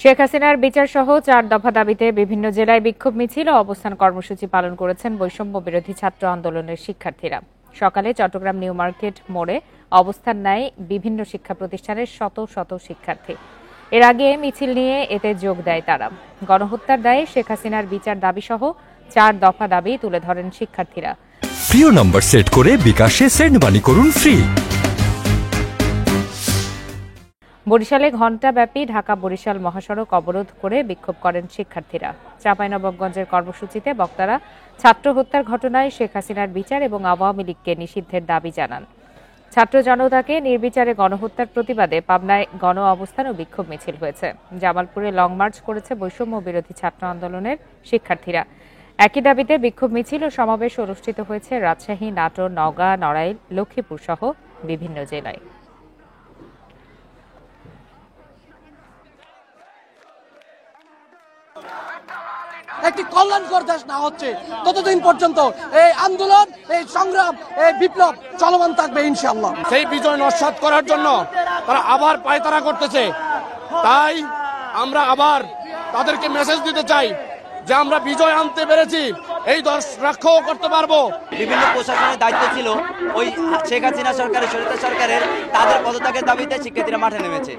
শেখ হাসিনার বিচার সহ ৪ দফা দাবিতে বিভিন্ন জেলায় বিক্ষোভ মিছিল ও অবস্থান কর্মসূচি পালন করেছেন বৈষম্য বিরোধী ছাত্র আন্দোলনের শিক্ষার্থীরা। সকালে চট্টগ্রাম নিউ মার্কেট মোড়ে অবস্থান নেয় বিভিন্ন শিক্ষা প্রতিষ্ঠানের শত শত শিক্ষার্থী। এর আগে মিছিল নিয়ে এতে যোগ দেয় তারা। গণহত্যার দায়ে শেখ হাসিনার বিচার দাবি সহ ৪ দফা দাবি তুলে ধরেন শিক্ষার্থীরা। প্রিয় নম্বর সেট করে বিকাশে সেন্ড মানি করুন ফ্রি। বরিশালে ঘণ্টাব্যাপী ঢাকা বরিশাল মহাসড়ক অবরোধ করে বিক্ষোভ করেন শিক্ষার্থীরা। চাঁপাইনবাবগঞ্জের কর্মসূচিতে বক্তারা ছাত্র হত্যার ঘটনায় শেখ হাসিনার বিচার এবং আওয়ামী লীগকে নিষিদ্ধের দাবি জানান। ছাত্র জনতাকে নির্বিচারে গণহত্যার প্রতিবাদে পাবনায় গণ অবস্থান ও বিক্ষোভ মিছিল হয়েছে। জামালপুরে লং মার্চ করেছে বৈষম্য বিরোধী ছাত্র আন্দোলনের শিক্ষার্থীরা। একই দাবিতে বিক্ষোভ মিছিল ও সমাবেশ অনুষ্ঠিত হয়েছে রাজশাহী, নাটোর, নওগাঁ, নড়াইল, লক্ষ্মীপুর সহ বিভিন্ন জেলায়। একটি কল্যাণকর দেশ না হচ্ছে ততদিন পর্যন্ত এই আন্দোলন, এই সংগ্রাম, এই বিপ্লব চলমান থাকবে ইনশাআল্লাহ। সেই বিজয় নস্যাৎ করার জন্য তারা আবার পায়তারা করতেছে। তাই আমরা আবার তাদেরকে মেসেজ দিতে চাই যে আমরা বিজয় আনতে পেরেছি, এই দশ রক্ষাও করতে পারবো। বিভিন্ন প্রশাসনের দায়িত্ব ছিল ওই শেখ হাসিনা সরকারের, স্বৈরাচার সরকারের, তাদের পদত্যাগের দাবিতে শিক্ষার্থীরা মাঠে নেমেছে।